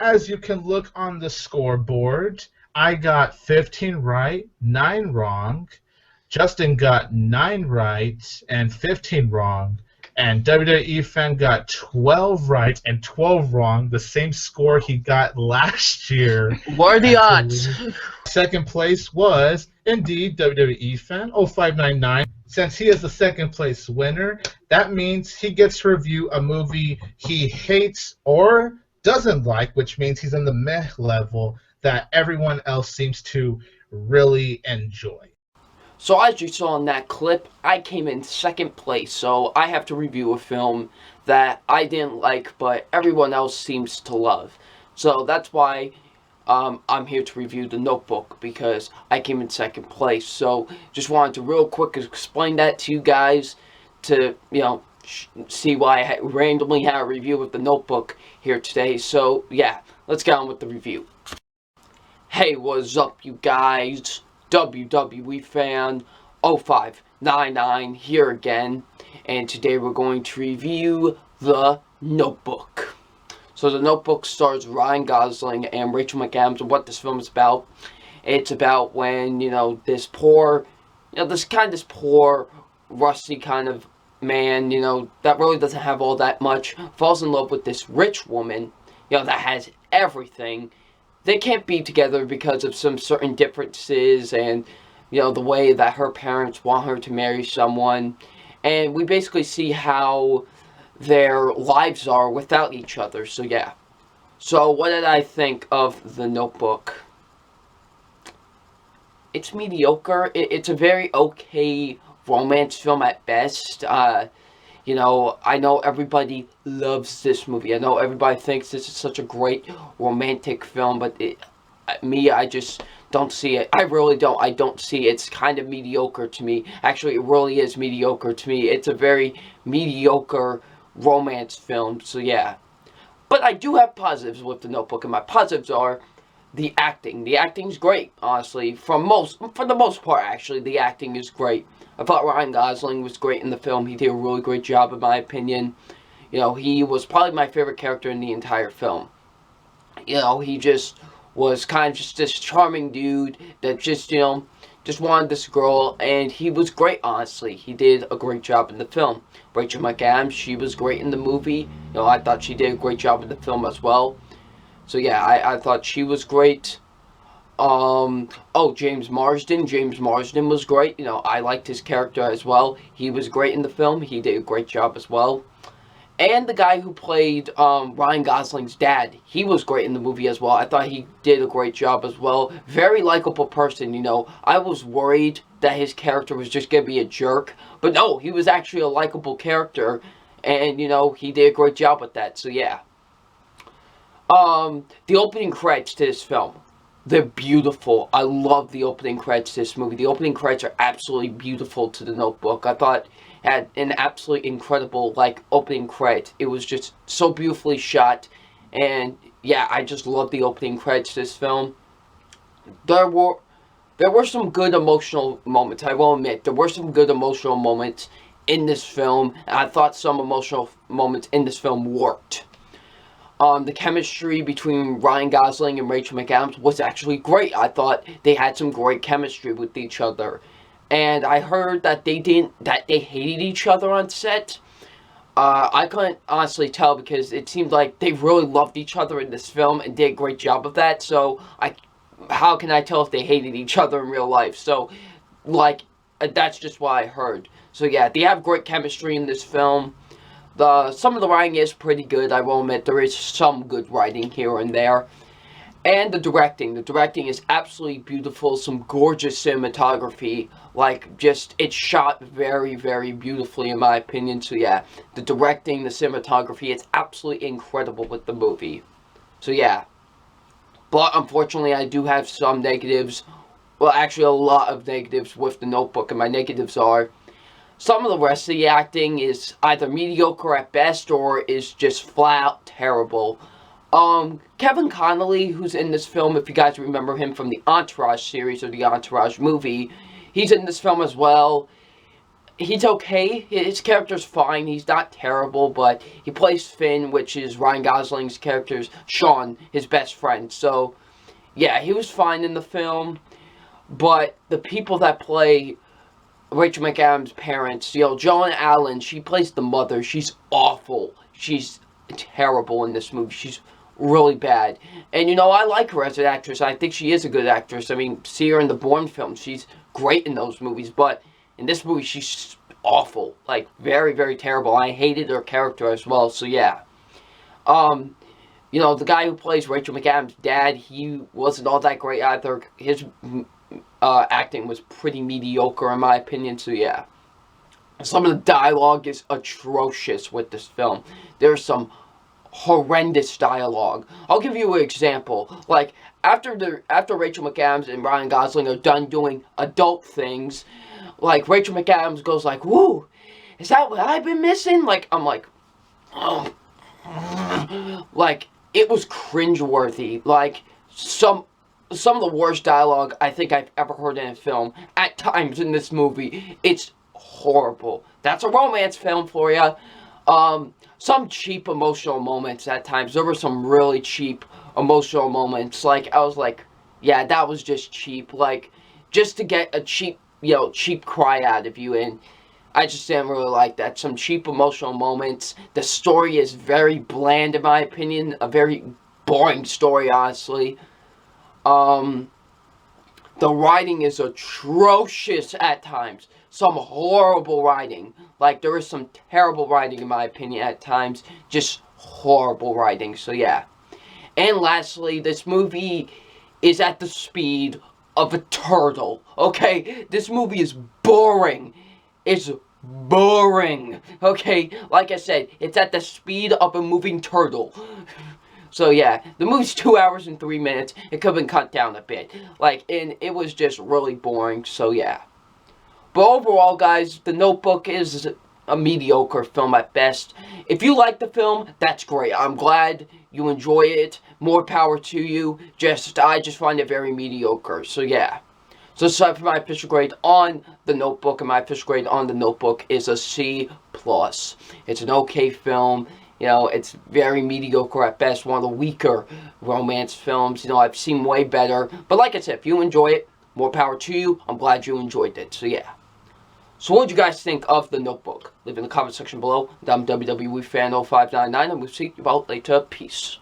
as you can look on the scoreboard, I got 15 right, 9 wrong. Justin got 9 right and 15 wrong. And WWE fan got 12 right and 12 wrong, the same score he got last year. What are the odds? Second place was indeed WWE fan 0599. Since he is the second place winner, that means he gets to review a movie he hates or doesn't like, which means he's in the meh level that everyone else seems to really enjoy. So as you saw in that clip, I came in second place, so I have to review a film that I didn't like, but everyone else seems to love. So that's why I'm here to review The Notebook, because I came in second place. So just wanted to real quick explain that to you guys to, see why I randomly had a review of The Notebook here today. So yeah, let's get on with the review. Hey, what's up, you guys? WWE fan 0599 here again, and today we're going to review The Notebook. So The Notebook stars Ryan Gosling and Rachel McAdams, and what this film is about. It's about when, this poor, this poor, rusty kind of man, that really doesn't have all that much, falls in love with this rich woman, that has everything. They can't be together because of some certain differences and, the way that her parents want her to marry someone. And we basically see how their lives are without each other. So yeah. So what did I think of The Notebook? It's mediocre. It's a very okay romance film at best. I know everybody loves this movie. I know everybody thinks this is such a great romantic film, but I just don't see it. I really don't. I don't see it. It's kind of mediocre to me. Actually, it really is mediocre to me. It's a very mediocre romance film, so yeah. But I do have positives with The Notebook, and my positives are the acting. The acting's great, honestly. For the most part, actually, the acting is great. I thought Ryan Gosling was great in the film. He did a really great job, in my opinion. He was probably my favorite character in the entire film. He just was kind of just this charming dude that just wanted this girl, and he was great, honestly. He did a great job in the film. Rachel McAdams, she was great in the movie. I thought she did a great job in the film as well. So yeah, I thought she was great. James Marsden. James Marsden was great. I liked his character as well. He was great in the film. He did a great job as well. And the guy who played Ryan Gosling's dad, he was great in the movie as well. I thought he did a great job as well. Very likable person, I was worried that his character was just going to be a jerk. But no, he was actually a likable character. And, he did a great job with that. So, yeah. The opening credits to this film. They're beautiful. I love the opening credits to this movie. The opening credits are absolutely beautiful to The Notebook. I thought it had an absolutely incredible, opening credit. It was just so beautifully shot. And, yeah, I just love the opening credits to this film. There were some good emotional moments, I will admit. There were some good emotional moments in this film. And I thought some emotional moments in this film worked. The chemistry between Ryan Gosling and Rachel McAdams was actually great. I thought they had some great chemistry with each other. And I heard that they hated each other on set. I couldn't honestly tell because it seemed like they really loved each other in this film and did a great job of that. So, how can I tell if they hated each other in real life? So, that's just what I heard. So yeah, they have great chemistry in this film. Some of the writing is pretty good, I will admit. There is some good writing here and there. And the directing. The directing is absolutely beautiful. Some gorgeous cinematography. It's shot very, very beautifully, in my opinion. So yeah, the directing, the cinematography, it's absolutely incredible with the movie. So yeah. But unfortunately, I do have some negatives. Well, actually, a lot of negatives with The Notebook. And my negatives are, some of the rest of the acting is either mediocre at best or is just flat out terrible. Kevin Connolly, who's in this film, if you guys remember him from the Entourage series or the Entourage movie, he's in this film as well. he's okay. His character's fine. He's not terrible, but he plays Finn, which is Ryan Gosling's character's Sean, his best friend. So, yeah, he was fine in the film. But the people that play Rachel McAdams' parents, Joan Allen, she plays the mother. She's awful. She's terrible in this movie. She's really bad. And, I like her as an actress. I think she is a good actress. I mean, see her in the Bourne films. She's great in those movies. But in this movie, she's awful. Like, very, very terrible. I hated her character as well. So, yeah. The guy who plays Rachel McAdams' dad, he wasn't all that great either. His acting was pretty mediocre in my opinion, so yeah. Some of the dialogue is atrocious with this film. There's some horrendous dialogue. I'll give you an example. Like, after Rachel McAdams and Ryan Gosling are done doing adult things, like, Rachel McAdams goes like, "Woo, is that what I've been missing?" Like, I'm like, oh. Like, it was cringeworthy. Like, some of the worst dialogue I think I've ever heard in a film at times in this movie. It's horrible. That's a romance film for you. Some cheap emotional moments at times. There were some really cheap emotional moments. Like, I was like, yeah, that was just cheap. Like, just to get a cheap cry out of you. And I just didn't really like that. Some cheap emotional moments. The story is very bland in my opinion. A very boring story, honestly. The writing is atrocious at times. Some horrible writing. Like, there is some terrible writing in my opinion at times. Just horrible writing. So, yeah. And lastly, this movie is at the speed of a turtle. Okay? This movie is boring. It's boring. Okay? Like I said, it's at the speed of a moving turtle. So yeah, the movie's 2 hours and 3 minutes. It could have been cut down a bit. Like, and it was just really boring, so yeah. But overall, guys, The Notebook is a mediocre film at best. If you like the film, that's great. I'm glad you enjoy it. More power to you. I just find it very mediocre, so yeah. So aside from my official grade on The Notebook, and my official grade on The Notebook is a C+. It's an okay film. It's very mediocre at best. One of the weaker romance films. I've seen way better. But like I said, if you enjoy it, more power to you. I'm glad you enjoyed it. So yeah. So what did you guys think of The Notebook? Leave in the comment section below. I'm WWE Fan 0599, and we'll see you about later. Peace.